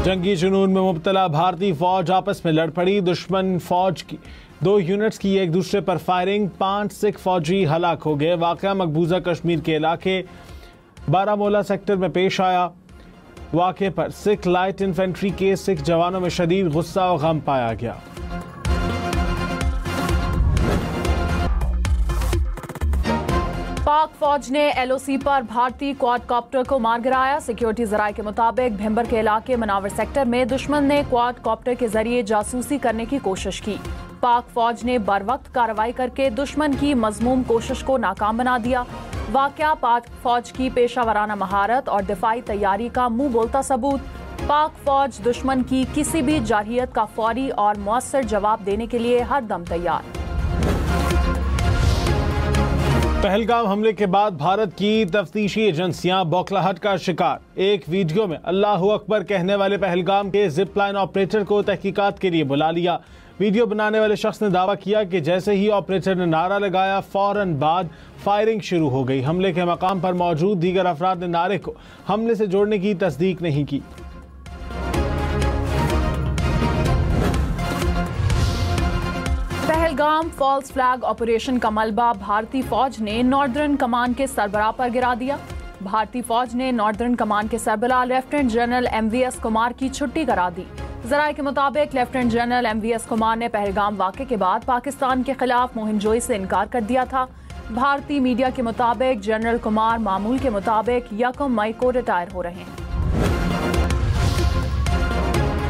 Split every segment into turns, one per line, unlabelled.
जंगी जुनून में मुब्तला भारतीय फौज आपस में लड़ पड़ी। दुश्मन फौज की 2 यूनिट्स की एक दूसरे पर फायरिंग, 5 सिख फौजी हलाक हो गए। वाक़या मकबूजा कश्मीर के इलाके बारामूला सेक्टर में पेश आया। वाक़े पर सिख लाइट इन्फेंट्री के सिख जवानों में शदीद गुस्सा और गम पाया गया।
पाक फौज ने LOC पर भारतीय क्वाडकॉप्टर को मार गिराया। सिक्योरिटी जराये के मुताबिक भिंबर के इलाके मनावर सेक्टर में दुश्मन ने क्वाडकॉप्टर के जरिए जासूसी करने की कोशिश की। पाक फौज ने बरवक्त कार्रवाई करके दुश्मन की मजमूम कोशिश को नाकाम बना दिया। वाकया पाक फौज की पेशावराना महारत और दिफाई तैयारी का मुंह बोलता सबूत। पाक फौज दुश्मन की किसी भी जारहियत का फौरी और मौसर जवाब देने के लिए हर दम तैयार।
पहलगाम हमले के बाद भारत की तफ्तीशी एजेंसियां बौखलाहट का शिकार। एक वीडियो में अल्लाहू अकबर कहने वाले पहलगाम के जिप लाइन ऑपरेटर को तहकीकात के लिए बुला लिया। वीडियो बनाने वाले शख्स ने दावा किया कि जैसे ही ऑपरेटर ने नारा लगाया, फौरन बाद फायरिंग शुरू हो गई। हमले के मकाम पर मौजूद दीगर अफराद ने नारे को हमले से जोड़ने की तस्दीक नहीं की।
पहलगाम फॉल्स फ्लैग ऑपरेशन का मलबा भारतीय फौज ने नॉर्दर्न कमान के सरबराह पर गिरा दिया। भारतीय फौज ने नॉर्दर्न कमान के सरबराह लेफ्टिनेंट जनरल MVS कुमार की छुट्टी करा दी। जराये के मुताबिक लेफ्टिनेंट जनरल MVS कुमार ने पहलगाम वाक़े के बाद पाकिस्तान के खिलाफ मुहिमजोई से इनकार कर दिया था। भारतीय मीडिया के मुताबिक जनरल कुमार मामूल के मुताबिक 1 मई को रिटायर हो रहे हैं।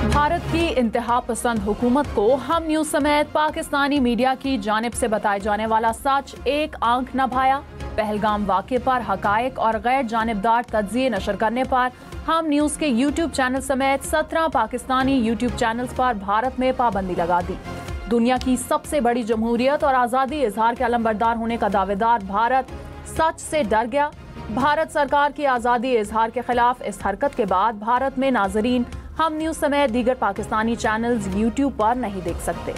भारत की इंतहा पसंद हुकूमत को हम न्यूज समेत पाकिस्तानी मीडिया की जानिब से बताए जाने वाला सच एक आंख न भाया। पहलगाम वाक़े पर हकायक और गैर जानिबदार तज्ज़िये नशर करने पर हम न्यूज के YouTube चैनल समेत 17 पाकिस्तानी YouTube चैनल्स पर भारत में पाबंदी लगा दी। दुनिया की सबसे बड़ी जमहूरियत और आज़ादी इजहार के अलमबरदार होने का दावेदार भारत सच से डर गया। भारत सरकार की आज़ादी इजहार के खिलाफ इस हरकत के बाद भारत में नाजरीन हम न्यूज समेत दीगर पाकिस्तानी चैनल्स YouTube पर नहीं देख सकते।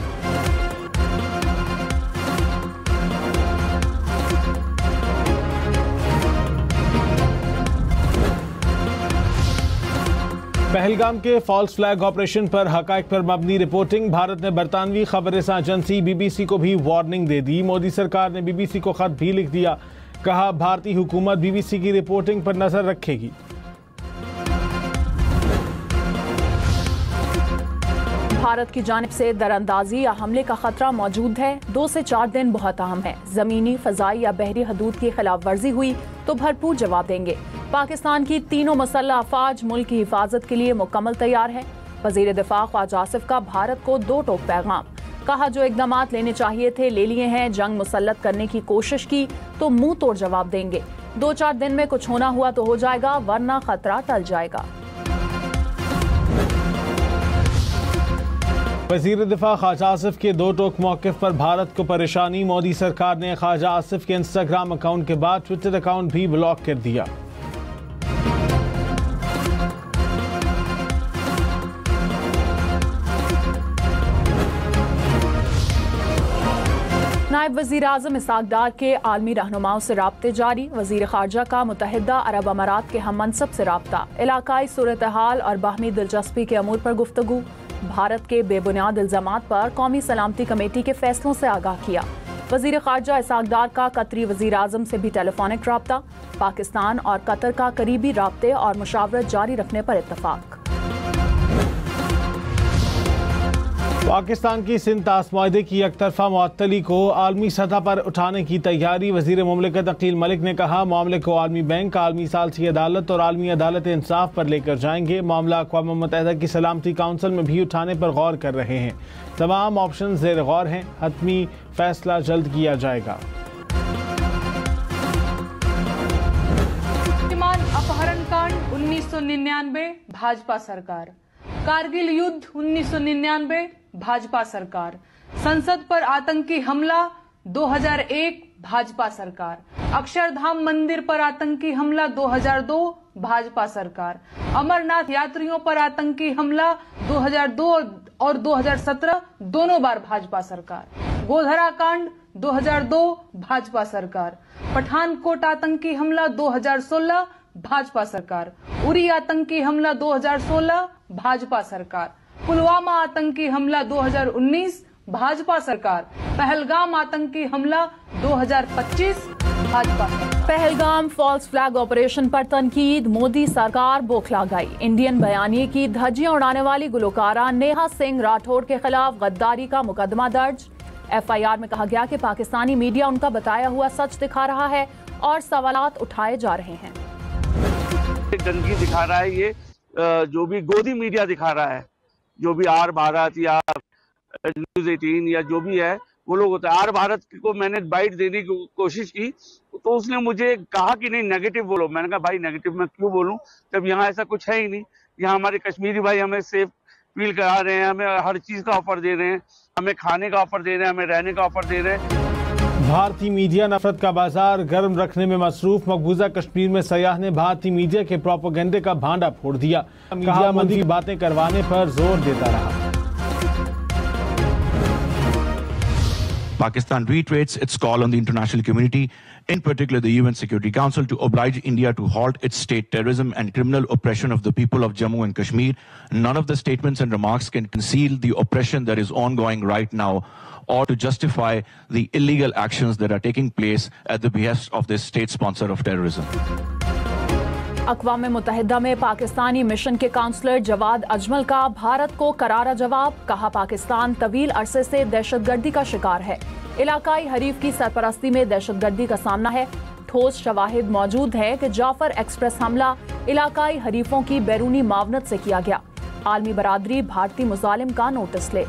पहलगाम के फॉल्स फ्लैग ऑपरेशन पर हकायक पर मबनी रिपोर्टिंग। भारत ने बरतानवी खबरसां एजेंसी BBC को भी वार्निंग दे दी। मोदी सरकार ने BBC को खत भी लिख दिया। कहा भारतीय हुकूमत BBC की रिपोर्टिंग पर नजर रखेगी।
भारत की जानिब से दरअंदाजी या हमले का खतरा मौजूद है। 2 से 4 दिन बहुत अहम है। जमीनी, फजाई या बहरी हदूद की खिलाफ वर्जी हुई तो भरपूर जवाब देंगे। पाकिस्तान की तीनों मुसल्लह अफवाज मुल्क की हिफाजत के लिए मुकम्मल तैयार है। वजीर दिफा ख्वाजा आसिफ का भारत को 2 टोक पैगाम। कहा जो इकदामात लेने चाहिए थे ले लिए हैं। जंग मुसल्लत करने की कोशिश की तो मुंह तोड़ जवाब देंगे। 2-4 दिन में कुछ होना हुआ तो हो जाएगा, वरना खतरा टल जाएगा।
वजीर दिफा ख्वाजा आसिफ के 2 टोक मौक़िफ़ पर भारत को परेशानी। मोदी सरकार ने ख्वाजा आसिफ के इंस्टाग्राम अकाउंट के बाद ट्विटर अकाउंट भी ब्लॉक कर दिया।
नायब वज़ीर आज़म इसहाक़ डार के आलमी रहनुमाओं से राब्ते जारी। वज़ीर ख़ारजा का मुत्तहिदा अरब अमारात के हम मनसब से राब्ता। इलाकाई सूरत हाल और बाहमी दिलचस्पी के अमूर पर गुफ्तगू। भारत के बेबुनियाद इल्ज़ामात पर कौमी सलामती कमेटी के फैसलों से आगाह किया। वज़ीर ख़ारजा इसहाक़ डार का कतरी वज़ीर आज़म से भी टेलीफोनिक राब्ता। पाकिस्तान और कतर का करीबी राब्ते और मुशावरत जारी रखने पर इत्तफ़ाक़।
पाकिस्तान की सिंध तासमादे की एकतरफा मुअत्तली को आलमी सतह पर उठाने की तैयारी। वज़ीर मुमलिकत अकील मलिक ने कहा मामले को आलमी बैंक, आलमी सालसी अदालत और आलमी अदालत इंसाफ पर लेकर जाएंगे। मामला अक़वाम मुत्तहिदा की सलामती काउंसिल में भी उठाने पर गौर कर रहे हैं। तमाम ऑप्शन ज़ेर गौर हैं। हतमी फैसला जल्द किया जाएगा।
अपहरण कांड 1999 भाजपा सरकार। कारगिल युद्ध 1999 भाजपा सरकार। संसद पर आतंकी हमला 2001 भाजपा सरकार। अक्षरधाम मंदिर पर आतंकी हमला 2002 भाजपा सरकार। अमरनाथ यात्रियों पर आतंकी हमला 2002 और 2017 दोनों बार भाजपा सरकार। गोधरा कांड 2002 भाजपा सरकार। पठानकोट आतंकी हमला 2016 भाजपा सरकार। उरी आतंकी हमला 2016, भाजपा सरकार। पुलवामा आतंकी हमला 2019, भाजपा सरकार। पहलगाम आतंकी हमला 2025, भाजपा सरकार।
पहलगाम फॉल्स फ्लैग ऑपरेशन पर तनकीद, मोदी सरकार बौखला गई। इंडियन बयानिए की धज्जियां उड़ाने वाली गुलकारा नेहा सिंह राठौड़ के खिलाफ गद्दारी का मुकदमा दर्ज। FIR में कहा गया कि पाकिस्तानी मीडिया उनका बताया हुआ सच दिखा रहा है और सवालात उठाए जा रहे हैं।
गंदगी दिखा रहा है ये, जो भी गोदी मीडिया दिखा रहा है, जो भी आर भारत या न्यूज़ 18 या जो भी है वो लोग होता है। आर भारत को मैंने बाइट देने की कोशिश की तो उसने मुझे कहा कि नहीं नेगेटिव बोलो। मैंने कहा भाई नेगेटिव मैं क्यों बोलूं जब यहाँ ऐसा कुछ है ही नहीं। यहाँ हमारे कश्मीरी भाई हमें सेफ फील करा रहे हैं, हमें हर चीज का ऑफर दे रहे हैं, हमें खाने का ऑफर दे रहे हैं, हमें रहने का ऑफर दे रहे हैं।
भारतीय मीडिया नफरत का बाजार गर्म रखने में मसरूफ। मकबूजा कश्मीर में सयाह ने भारतीय मीडिया के प्रोपेगेंडे का भांडा फोड़ दिया। मीडिया मंदी की बातें करवाने पर जोर देता रहा।
Pakistan reiterates its call on the international community, in particular the UN Security Council, to oblige India to halt its state terrorism and criminal oppression of the people of Jammu and Kashmir. None of the statements and remarks can conceal the oppression that is ongoing right now or to justify the illegal actions that are taking place at the behest of this state sponsor of terrorism.
अक़वाम मुत्तहिदा में Pakistani mission के counsellor Jawad Ajmal का भारत को करारा जवाब। कहा पाकिस्तान तवील अरसे से दहशतगर्दी का शिकार है, इलाकाई हरीफ की सरपरस्ती में दहशतगर्दी का सामना है। ठोस शवाहिद मौजूद है कि जाफर एक्सप्रेस हमला इलाकाई हरीफों की बैरूनी मावनत से किया गया। आलमी बरादरी भारतीय मुजालिम का नोटिस ले।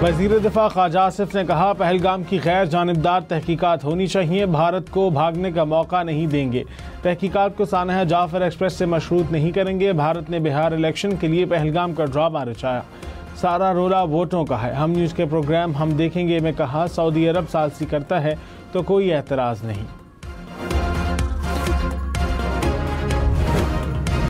वज़ीर दिफा ख्वाजा आसिफ ने कहा पहलगाम की गैर जानिबदार तहकीकात होनी चाहिए, भारत को भागने का मौका नहीं देंगे। तहकीकात को सानहा जाफर एक्सप्रेस से मशरूत नहीं करेंगे। भारत ने बिहार इलेक्शन के लिए पहलगाम का ड्रामा रचाया, सारा रोला वोटों का है। हम न्यूज़ के प्रोग्राम हम देखेंगे में कहा सऊदी अरब सालसी करता है तो कोई एतराज़ नहीं।